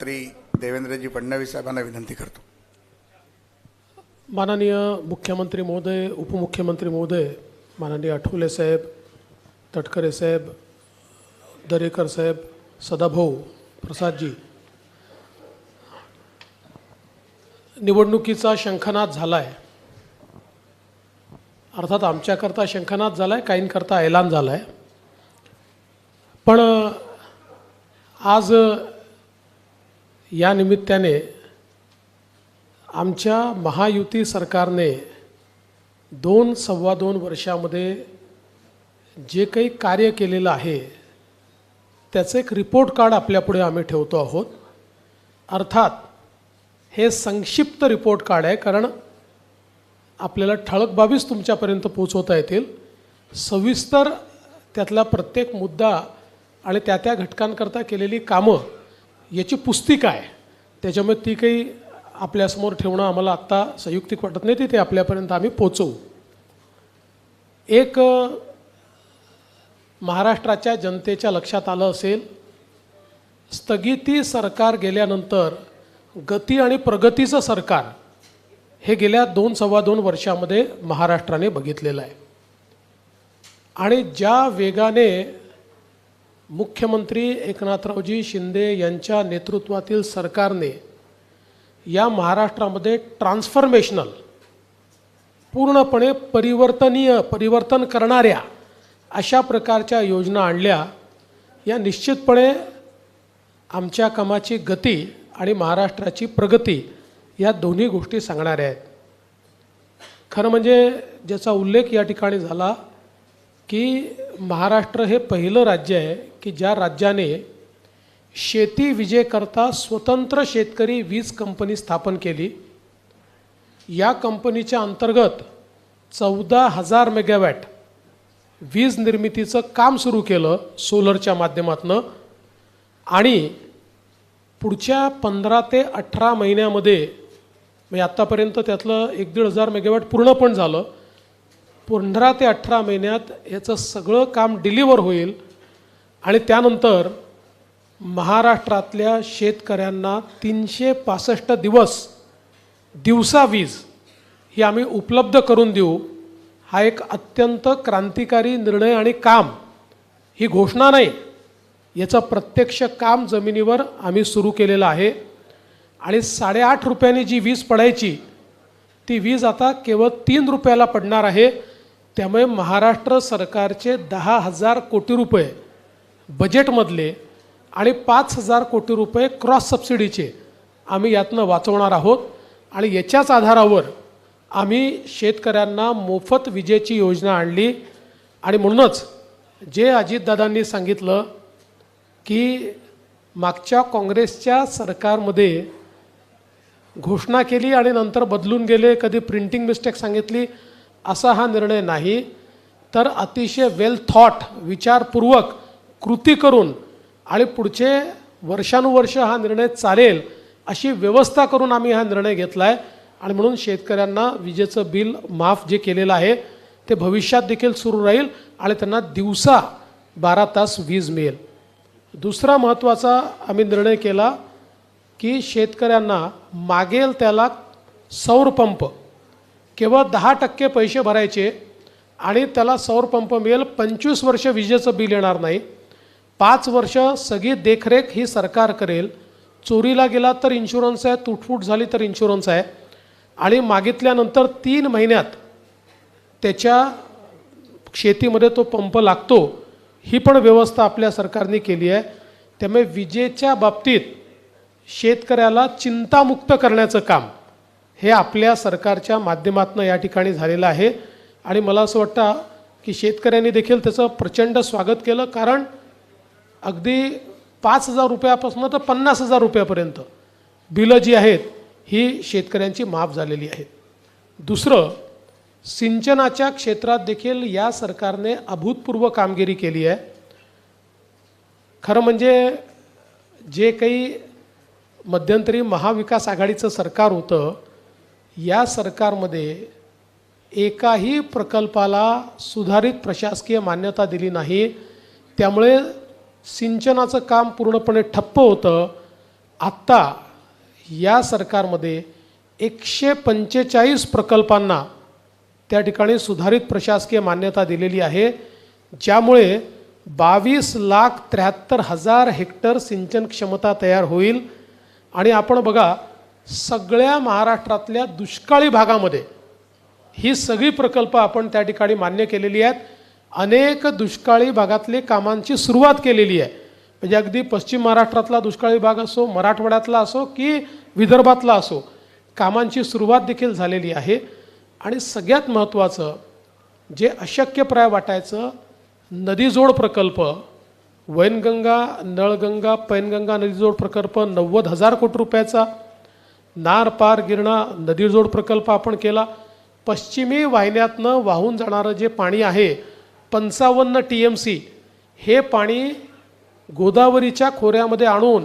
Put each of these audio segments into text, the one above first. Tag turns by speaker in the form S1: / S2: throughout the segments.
S1: श्री देवेंद्रजी फडणवीस साहेबांना विनंती करतो.
S2: माननीय मुख्यमंत्री महोदय, उपमुख्यमंत्री महोदय, माननीय आठवले साहेब, तटकरे साहेब, दरेकर साहेब, सदाभाऊ, प्रसादजी, निवडणुकीचा शंखनाद झाला आहे. अर्थात आमच्याकरता शंखनाद झाला आहे, काहींकरता ऐलान झाला आहे. पण आज या निमित्ताने आमच्या महायुती सरकारने 2-2.25 वर्षामध्ये जे काही कार्य केलेलं आहे त्याचं एक रिपोर्ट कार्ड आपल्यापुढे आम्ही ठेवतो आहोत. अर्थात हे संक्षिप्त रिपोर्ट कार्ड आहे, कारण आपल्याला ठळक बाबीच तुमच्यापर्यंत पोहोचवता येतील. सविस्तर त्यातला प्रत्येक मुद्दा आणि त्या घटकांकरता केलेली कामं याची पुस्तिका आहे. त्याच्यामुळे ती काही आपल्यासमोर ठेवणं आम्हाला आत्ता संयुक्तिक वाटत नाही, ते आपल्यापर्यंत आम्ही पोचवू. एक महाराष्ट्राच्या जनतेच्या लक्षात आलं असेल, स्थगिती सरकार गेल्यानंतर गती आणि प्रगतीचं सरकार हे गेल्या 2-2.25 वर्षामध्ये महाराष्ट्राने बघितलेलं आहे. आणि ज्या वेगाने मुख्यमंत्री एकनाथरावजी शिंदे यांच्या नेतृत्वातील सरकारने या महाराष्ट्रामध्ये ट्रान्सफॉर्मेशनल, पूर्णपणे परिवर्तन करणाऱ्या अशा प्रकारच्या योजना आणल्या, या निश्चितपणे आमच्या कामाची गती आणि महाराष्ट्राची प्रगती या दोन्ही गोष्टी सांगणाऱ्या आहेत. खरं म्हणजे ज्याचा उल्लेख या ठिकाणी झाला की महाराष्ट्र हे पहिलं राज्य आहे की ज्या राज्याने शेती विजेकरता स्वतंत्र शेतकरी वीज कंपनी स्थापन केली. या कंपनीच्या अंतर्गत 14,000 मेगावॅट वीज निर्मितीचं काम सुरू केलं सोलरच्या माध्यमातून. आणि पुढच्या 15 ते 18 महिन्यामध्ये, म्हणजे आत्तापर्यंत त्यातलं 1,500 मेगावॅट पूर्ण पण झालं, 15 ते 18 महिन्यात याचं सगळं काम डिलिव्हर होईल. आणि त्यानंतर महाराष्ट्रातल्या शेतकऱ्यांना 365 दिवसा वीज ही आम्ही उपलब्ध करून देऊ. हा एक अत्यंत क्रांतिकारी निर्णय आणि काम, ही घोषणा नाही, याचं प्रत्यक्ष काम जमिनीवर आम्ही सुरू केलेलं आहे. आणि 8.5 रुपयांनी जी वीज पडायची ती वीज आता केवळ 3 रुपयाला पडणार आहे. त्यामुळे महाराष्ट्र सरकारचे 10,000 कोटी रुपये बजेटमधले आणि 5,000 कोटी रुपये क्रॉस सबसिडीचे आम्ही यातनं वाचवणार आहोत. आणि याच्याच आधारावर आम्ही शेतकऱ्यांना मोफत विजेची योजना आणली. आणि म्हणूनच जे अजितदादांनी सांगितलं की मागच्या काँग्रेसच्या सरकारमध्ये घोषणा केली आणि नंतर बदलून गेले, कधी प्रिंटिंग मिस्टेक सांगितली, असा हा निर्णय नाही, तर अतिशय वेल थॉट, विचारपूर्वक कृती करून आणि पुढचे वर्षानुवर्ष हा निर्णय चालेल अशी व्यवस्था करून आम्ही हा निर्णय घेतला आहे. आणि म्हणून शेतकऱ्यांना विजेचं बिल माफ जे केलेलं आहे ते भविष्यात देखील सुरू राहील आणि त्यांना दिवसा 12 तास वीज मिळेल. दुसरा महत्त्वाचा आम्ही निर्णय केला की शेतकऱ्यांना मागेल त्याला सौर पंप, केवळ 10% पैसे भरायचे आणि त्याला सौर पंप मिळेल. 25 वर्ष विजेचं बिल येणार नाही. 5 वर्ष सगळी देखरेख ही सरकार करेल. चोरीला गेला तर इन्शुरन्स आहे, तुटफूट झाली तर इन्शुरन्स आहे. आणि मागितल्यानंतर 3 महिन्यात त्याच्या शेतीमध्ये तो पंप लागतो, ही पण व्यवस्था आपल्या सरकारने केली आहे. त्यामुळे विजेच्या बाबतीत शेतकऱ्याला चिंतामुक्त करण्याचं काम हे आपल्या सरकारच्या माध्यमातून या ठिकाणी झालेलं आहे. आणि मला असं वाटतं की शेतकऱ्यांनी देखील त्याचं प्रचंड स्वागत केलं, कारण अगदी 5,000 रुपयापासून तर 50,000 रुपयापर्यंत बिलं जी आहेत ही शेतकऱ्यांची माफ झालेली आहेत. दुसरं, सिंचनाच्या क्षेत्रात देखील या सरकारने अभूतपूर्व कामगिरी केली आहे. खरं म्हणजे जे काही मध्यंतरी महाविकास आघाडीचं सरकार होतं, या सरकारमध्ये एकाही प्रकल्पाला सुधारित प्रशासकीय मान्यता दिली नाही. त्यामुळे सिंचनाचं काम पूर्णपणे ठप्प होतं. आत्ता या सरकारमध्ये 145 प्रकल्पांना त्या ठिकाणी सुधारित प्रशासकीय मान्यता दिलेली आहे, ज्यामुळे 22,73,000 हेक्टर सिंचन क्षमता तयार होईल. आणि आपण बघा, सगळ्या महाराष्ट्रातल्या दुष्काळी भागामध्ये ही सगळी प्रकल्प आपण त्या ठिकाणी मान्य केलेली आहेत. अनेक दुष्काळी भागातले कामांची सुरुवात केलेली आहे. म्हणजे अगदी पश्चिम महाराष्ट्रातला दुष्काळी भाग असो, मराठवाड्यातला असो की विदर्भातला असो, कामांची सुरुवात देखील झालेली आहे. आणि सगळ्यात महत्त्वाचं जे अशक्यप्राय वाटायचं, नदीजोड प्रकल्प, वैनगंगा, नळगंगा, पैनगंगा नदीजोड प्रकल्प 90,000 कोटी रुपयाचा, नार पार गिरणा नदीजोड प्रकल्प आपण केला. पश्चिमी वाहिन्यातनं वाहून जाणारं जे पाणी आहे 55 TMC, हे पाणी गोदावरीच्या खोऱ्यामध्ये आणून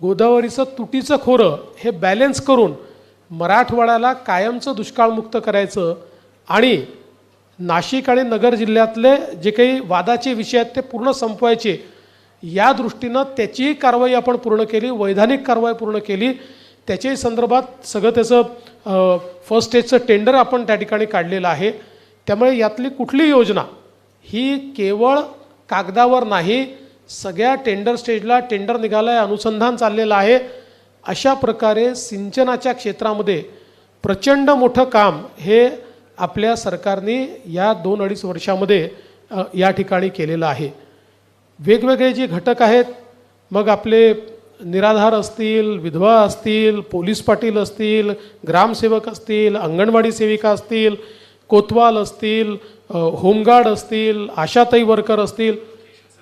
S2: गोदावरीचं तुटीचं खोरं हे बॅलेन्स करून मराठवाड्याला कायमचं दुष्काळमुक्त करायचं आणि नाशिक आणि नगर जिल्ह्यातले जे काही वादाचे विषय आहेत ते पूर्ण संपवायचे. या दृष्टीनं त्याचीही कारवाई आपण पूर्ण केली, वैधानिक कारवाई पूर्ण केली. त्याच्याही संदर्भात सगळं त्याचं फर्स्ट स्टेजचं टेंडर आपण त्या ठिकाणी काढलेलं आहे. त्यामुळे यातली कुठली योजना ही केवळ कागदावर नाही, सगळ्या टेंडर स्टेजला टेंडर निघालं आहे, अनुसंधान चाललेलं आहे. अशा प्रकारे सिंचनाच्या क्षेत्रामध्ये प्रचंड मोठं काम हे आपल्या सरकारने या 2-2.5 वर्षामध्ये या ठिकाणी केलेलं आहे. वेगवेगळे जे घटक आहेत, मग आपले निराधार असतील, विधवा असतील, पोलीस पाटील असतील, ग्रामसेवक असतील, अंगणवाडी सेविका असतील, कोतवाल असतील, होमगार्ड असतील, आशाताई वर्कर असतील,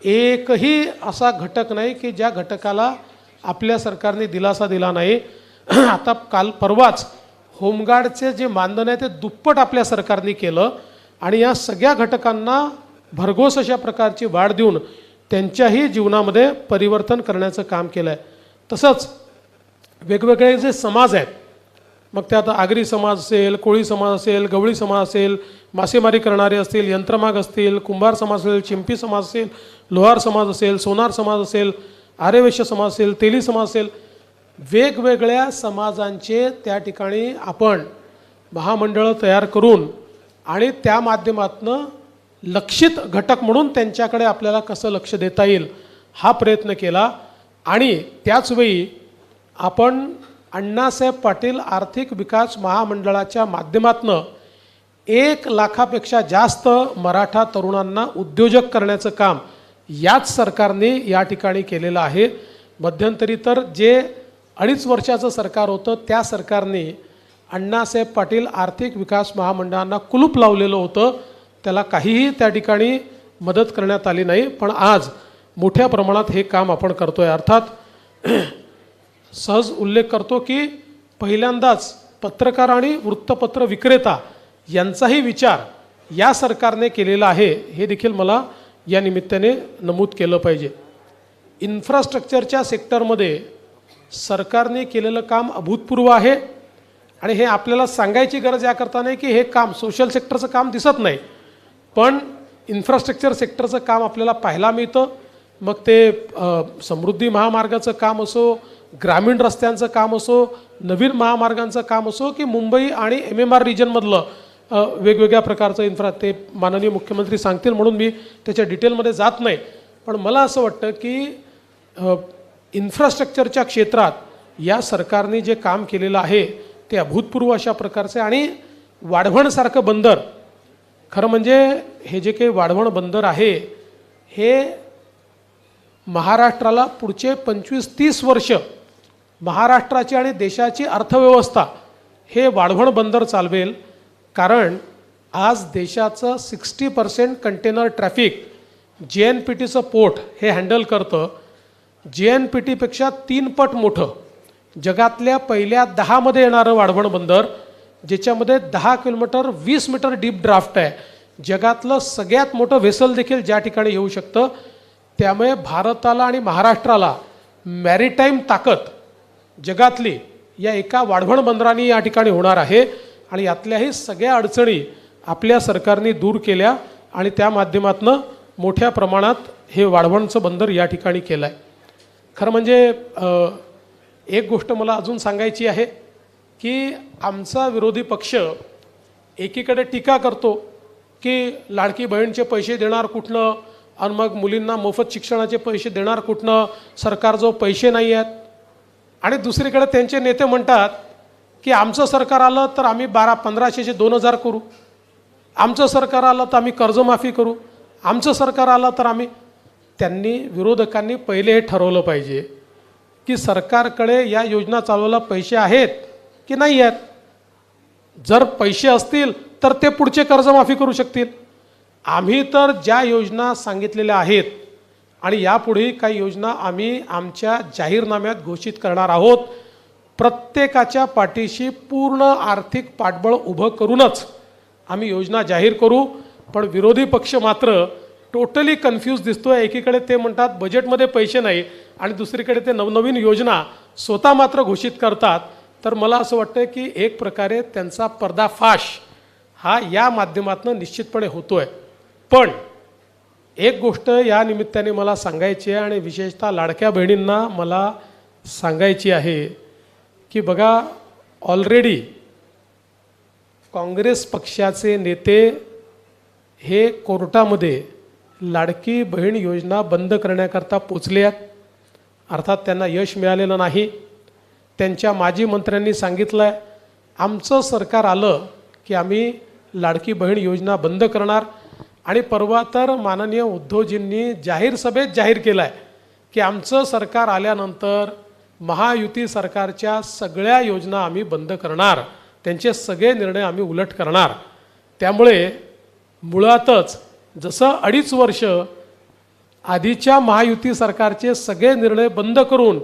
S2: एकही असा घटक नाही की ज्या घटकाला आपल्या सरकारने दिलासा दिला नाही. आता काल परवाच होमगार्डचे जे मानधन आहे ते दुप्पट आपल्या सरकारने केलं आणि या सगळ्या घटकांना भरघोस अशा प्रकारची वाढ देऊन त्यांच्याही जीवनामध्ये परिवर्तन करण्याचं काम केलं आहे. तसंच वेगवेगळे जे समाज आहेत, मग ते आता आगरी समाज असेल, कोळी समाज असेल, गवळी समाज असेल, मासेमारी करणारे असतील, यंत्रमाग असतील, कुंभार समाज असेल, चिंपी समाज असेल, लोहार समाज असेल, सोनार समाज असेल, आर्यवैश्य समाज असेल, तेली समाज असेल, वेगवेगळ्या समाजांचे त्या ठिकाणी आपण महामंडळं तयार करून आणि त्या माध्यमातून लक्षित घटक म्हणून त्यांच्याकडे आपल्याला कसं लक्ष देता येईल हा प्रयत्न केला. आणि त्याचवेळी आपण अण्णासाहेब पाटील आर्थिक विकास महामंडळाच्या माध्यमातून 1 लाखापेक्षा जास्त मराठा तरुणांना उद्योजक करण्याचं काम याच सरकारने या ठिकाणी केलेलं आहे. मध्यंतरी तर जे 2.5 वर्षाचं सरकार होतं त्या सरकारने अण्णासाहेब पाटील आर्थिक विकास महामंडळांना कुलूप लावलेलं होतं, त्याला काहीही त्या ठिकाणी मदत करण्यात आली नाही. पण आज मोठ्या प्रमाणात हे काम आपण करतो आहे. अर्थात सहज उल्लेख करतो की पहिल्यांदाच पत्रकार आणि वृत्तपत्र विक्रेता यांचाही विचार या सरकारने केलेला आहे, हे देखील मला या निमित्ताने नमूद केलं पाहिजे. इन्फ्रास्ट्रक्चरच्या सेक्टरमध्ये सरकारने केलेलं काम अभूतपूर्व आहे आणि हे आपल्याला सांगायची गरज याकरता नाही की हे काम सोशल सेक्टरचं काम दिसत नाही, पण इन्फ्रास्ट्रक्चर सेक्टरचं काम आपल्याला पाहायला मिळतं. मग ते समृद्धी महामार्गाचं काम असो, ग्रामीण रस्त्यांचं काम असो, नवीन महामार्गांचं काम असो की मुंबई आणि MMR रिजनमधलं वेगवेगळ्या प्रकारचं ते माननीय मुख्यमंत्री सांगतील म्हणून मी त्याच्या डिटेलमध्ये जात नाही. पण मला असं वाटतं की इन्फ्रास्ट्रक्चरच्या क्षेत्रात या सरकारने जे काम केलेलं आहे ते अभूतपूर्व अशा प्रकारचे. आणि वाढवणसारखं बंदर, खरं म्हणजे हे जे काही वाढवण बंदर आहे हे महाराष्ट्राला पुढचे 25-30 वर्ष महाराष्ट्राची आणि देशाची अर्थव्यवस्था हे वाढवण बंदर चालवेल. कारण आज देशाचं 60% कंटेनर ट्रॅफिक JNPTचं पोर्ट हे हँडल करतं. JNPTपेक्षा 3 पट मोठं जगातल्या पहिल्या 10मध्ये येणारं वाढवण बंदर, ज्याच्यामध्ये 10 किलोमीटर 20 मीटर डीप ड्राफ्ट आहे. जगातलं सगळ्यात मोठं व्हेसल देखील ज्या ठिकाणी येऊ शकतं. त्यामुळे भारताला आणि महाराष्ट्राला मॅरिटाईम ताकद जगातली या एका वाढवण बंदराने या ठिकाणी होणार आहे. आणि यातल्याही सगळ्या अडचणी आपल्या सरकारने दूर केल्या आणि त्या माध्यमातून मोठ्या प्रमाणात हे वाढवणचं बंदर या ठिकाणी केलं आहे. खरं म्हणजे एक गोष्ट मला अजून सांगायची आहे की आमचा विरोधी पक्ष एकीकडे टीका करतो की लाडकी बहीणचे पैसे देणार कुठनं आणि मग मुलींना मोफत शिक्षणाचे पैसे देणार कुठनं, सरकारजवळ पैसे नाही आहेत. आणि दुसरीकडे त्यांचे नेते म्हणतात की आमचं सरकार आलं तर आम्ही 1500चे 2000 करू, आमचं सरकार आलं तर आम्ही कर्जमाफी करू, आमचं सरकार आलं तर आम्ही. त्यांनी विरोधकांनी पहिले हे ठरवलं पाहिजे की सरकारकडे या योजना चालवायला पैसे आहेत की नाही आहेत. जर पैसे असतील तर ते पुढचे कर्जमाफी करू शकतील. आम्ही तर ज्या योजना सांगितलेल्या आहेत आणि यापुढेही काही योजना आम्ही आमच्या जाहीरनाम्यात घोषित करणार आहोत. प्रत्येकाच्या पाठीशी पूर्ण आर्थिक पाठबळ उभं करूनच आम्ही योजना जाहीर करू. पण विरोधी पक्ष मात्र टोटली कन्फ्यूज दिसतोय. एकीकडे ते म्हणतात बजेटमध्ये पैसे नाही आणि दुसरीकडे ते नवनवीन योजना स्वतः मात्र घोषित करतात. तर मला असं वाटतं की एक प्रकारे त्यांचा पर्दाफाश हा या माध्यमातून निश्चितपणे होतोय. पण एक गोष्ट या निमित्ताने मला सांगायची आहे आणि विशेषतः लाडक्या बहिणींना मला सांगायची आहे की बघा, ऑलरेडी काँग्रेस पक्षाचे नेते हे कोर्टामध्ये लाडकी बहीण योजना बंद करण्याकरता पोचले आहेत. अर्थात त्यांना यश मिळालेलं नाही. त्यांच्या माजी मंत्र्यांनी सांगितलं आहे आमचं सरकार आलं की आम्ही लाडकी बहीण योजना बंद करणार. आणि परवा तर माननीय उद्धवजींनी जाहीर सभेत जाहीर केलं आहे की आमचं सरकार आल्यानंतर महायुती सरकारच्या सगळ्या योजना आम्ही बंद करणार, त्यांचे सगळे निर्णय आम्ही उलट करणार. त्यामुळे मुळातच जसं 2.5 वर्ष आधीच्या महायुती सरकारचे सगळे निर्णय बंद करून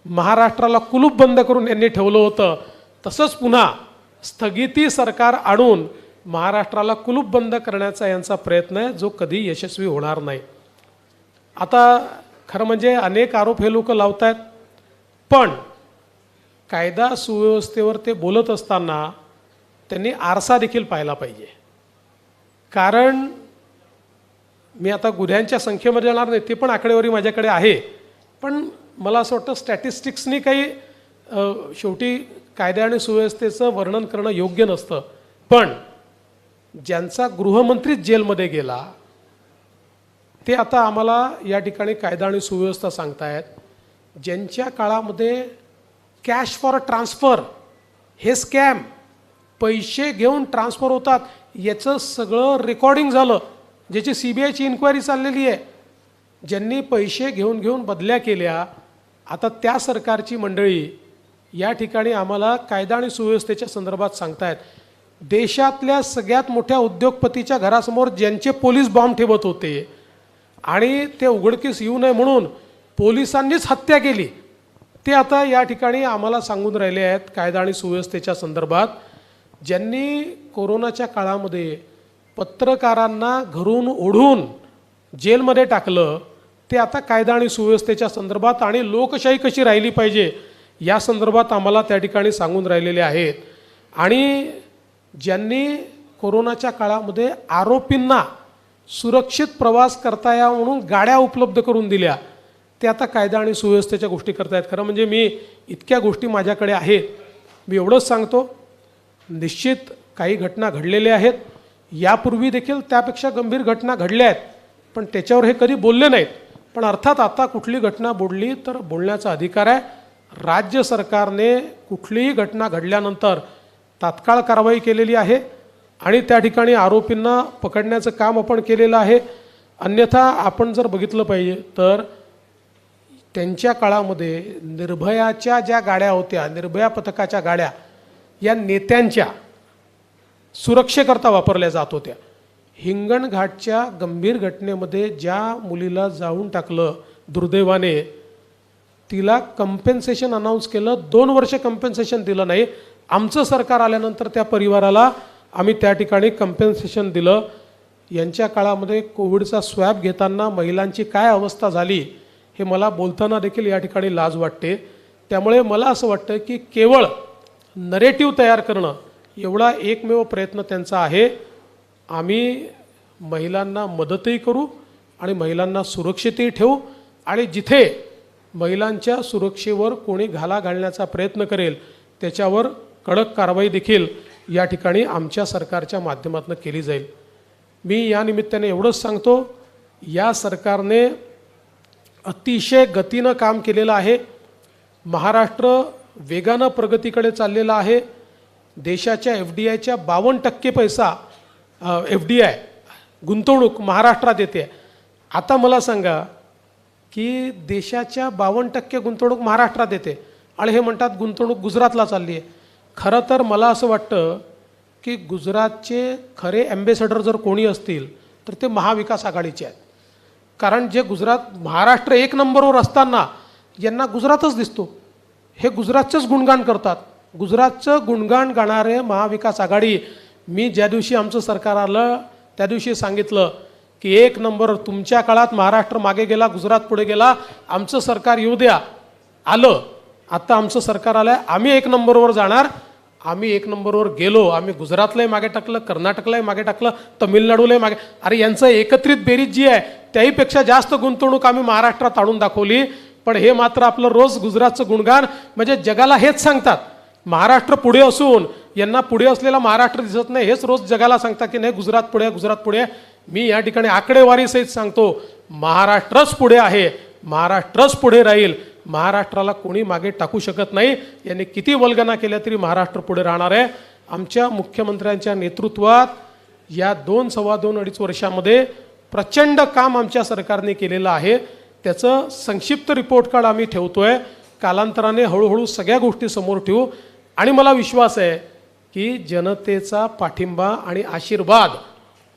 S2: महाराष्ट्राला कुलूप बंद करून यांनी ठेवलं होतं, तसंच पुन्हा स्थगिती सरकार आणून महाराष्ट्राला कुलूप बंद करण्याचा यांचा प्रयत्न आहे, जो कधी यशस्वी होणार नाही. आता खरं म्हणजे अनेक आरोप हे लोक लावत आहेत. पण कायदा सुव्यवस्थेवर ते बोलत असताना त्यांनी आरसा देखील पाहिला पाहिजे. कारण मी आता गुन्ह्यांच्या संख्येमध्ये जाणार नाही, ती पण आकडेवारी माझ्याकडे आहे. पण मला असं वाटतं स्टॅटिस्टिक्सनी काही शेवटी कायदा आणि सुव्यवस्थेचं वर्णन करणं योग्य नसतं. पण ज्यांचा गृहमंत्रीच जेलमध्ये गेला ते आता आम्हाला या ठिकाणी कायदा आणि सुव्यवस्था सांगतायत. ज्यांच्या काळामध्ये कॅश फॉर ट्रान्सफर हे स्कॅम, पैसे घेऊन ट्रान्सफर होतात, याचं सगळं रेकॉर्डिंग झालं, ज्याची CBIची इन्क्वायरी चाललेली आहे. ज्यांनी पैसे घेऊन बदल्या केल्या, आता त्या सरकारची मंडळी या ठिकाणी आम्हाला कायदा आणि सुव्यवस्थेच्या संदर्भात सांगतायत. देशातल्या सगळ्यात मोठ्या उद्योगपतीच्या घरासमोर ज्यांचे पोलीस बॉम्ब ठेवत होते आणि ते उघडकीस येऊ नये म्हणून पोलिसांनीच हत्या केली, ते आता या ठिकाणी आम्हाला सांगून राहिले आहेत कायदा आणि सुव्यवस्थेच्या संदर्भात. ज्यांनी कोरोनाच्या काळामध्ये पत्रकारांना घरून ओढून जेलमध्ये टाकलं, ते आता कायदा आणि सुव्यवस्थेच्या संदर्भात आणि लोकशाही कशी राहिली पाहिजे या संदर्भात आम्हाला त्या ठिकाणी सांगून राहिलेले आहेत. आणि ज्यांनी कोरोनाच्या काळामध्ये आरोपींना सुरक्षित प्रवास करता यावा म्हणून गाड्या उपलब्ध करून दिल्या, ते आता कायदा आणि सुव्यवस्थेच्या गोष्टी करतायत. खरं म्हणजे मी इतक्या गोष्टी माझ्याकडे आहेत. मी एवढंच सांगतो, निश्चित काही घटना घडलेल्या आहेत, यापूर्वी देखील त्यापेक्षा गंभीर घटना घडल्या आहेत, पण त्याच्यावर हे कधी बोलले नाहीत. पण अर्थात आता कुठली घटना बोलली तर बोलण्याचा अधिकार आहे. राज्य सरकारने कुठलीही घटना घडल्यानंतर तात्काळ कारवाई केलेली आहे आणि त्या ठिकाणी आरोपींना पकडण्याचं काम आपण केलेलं आहे. अन्यथा आपण जर बघितलं पाहिजे तर त्यांच्या काळामध्ये निर्भयाच्या ज्या गाड्या होत्या, निर्भया पथकाच्या गाड्या, या नेत्यांच्या सुरक्षेकरता वापरल्या जात होत्या. हिंगणघाटच्या गंभीर घटनेमध्ये ज्या मुलीला जाळून टाकलं दुर्दैवाने, तिला कंपेन्सेशन अनाऊन्स केलं, 2 वर्ष कंपेन्सेशन दिलं नाही. आमचं सरकार आल्यानंतर त्या परिवाराला आम्ही त्या ठिकाणी कंपेन्सेशन दिलं. यांच्या काळामध्ये कोविडचा स्वॅब घेताना महिलांची काय अवस्था झाली हे मला बोलताना देखील या ठिकाणी लाज वाटते. त्यामुळे मला असं वाटतं की केवळ नरेटिव्ह तयार करणं एवढा एकमेव प्रयत्न त्यांचा आहे. आम्ही महिलांना मदतही करू आणि महिलांना सुरक्षितही ठेवू आणि जिथे महिलांच्या सुरक्षेवर कोणी घाला घालण्याचा प्रयत्न करेल त्याच्यावर कडक कारवाई देखील या ठिकाणी आमच्या सरकारच्या माध्यमातून केली जाईल. मी या निमित्ताने एवढंच सांगतो, या सरकारने अतिशय गतीनं काम केलेलं आहे. महाराष्ट्र वेगानं प्रगतीकडे चाललेला आहे. देशाच्या FDIच्या 52% पैसा FDI गुंतवणूक महाराष्ट्रात येते. आता मला सांगा की देशाच्या 52% गुंतवणूक महाराष्ट्रात येते आणि हे म्हणतात गुंतवणूक गुजरातला चालली आहे. खरं तर मला असं वाटतं की गुजरातचे खरे ॲम्बेसेडर जर कोणी असतील तर ते महाविकास आघाडीचे आहेत. कारण जे गुजरात महाराष्ट्र 1 नंबरवर असताना यांना गुजरातच दिसतो. हे गुजरातचंच गुणगान करतात. गुजरातचं गुणगान गाणारे महाविकास आघाडी. मी ज्या दिवशी आमचं सरकार आलं त्या दिवशी सांगितलं की 1 नंबर तुमच्या काळात महाराष्ट्र मागे गेला, गुजरात पुढे गेला, आमचं सरकार येऊ द्या. आलं. आता आमचं सरकार आलं आहे, आम्ही 1 नंबरवर जाणार. आम्ही 1 नंबरवर गेलो. आम्ही गुजरातलाही मागे टाकलं, कर्नाटकलाही मागे टाकलं, तमिळनाडूलाही मागे. अरे यांचं एकत्रित बेरीज जी आहे त्याहीपेक्षा जास्त गुंतवणूक आम्ही महाराष्ट्रात आणून दाखवली. पण हे मात्र आपलं रोज गुजरातचं गुणगान म्हणजे जगाला हेच सांगतात. महाराष्ट्र पुढे असून यांना पुढे असलेला महाराष्ट्र दिसत नाही, हेच रोज जगाला सांगतात की नाही गुजरात पुढे, गुजरात पुढे. मी या ठिकाणी आकडेवारीसहित सांगतो, महाराष्ट्रच पुढे आहे, महाराष्ट्रच पुढे राहील. महाराष्ट्राला कोणी मागे टाकू शकत नाही. यांनी किती वल्गना केल्या तरी महाराष्ट्र पुढे राहणार आहे. आमच्या मुख्यमंत्र्यांच्या नेतृत्वात या 2 सव्वा 2 अडीच वर्षामध्ये प्रचंड काम आमच्या सरकारने केलेलं आहे. त्याचं संक्षिप्त रिपोर्ट कार्ड आम्ही ठेवतोय. कालांतराने हळूहळू सगळ्या गोष्टी समोर ठेवू आणि मला विश्वास आहे की जनतेचा पाठिंबा आणि आशीर्वाद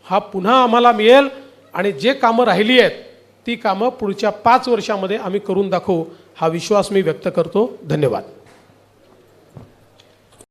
S2: हा पुन्हा आम्हाला मिळेल आणि जे कामं राहिली आहेत ती कामं पुढच्या 5 वर्षामध्ये आम्ही करून दाखवू हा विश्वास मी व्यक्त करतो. धन्यवाद.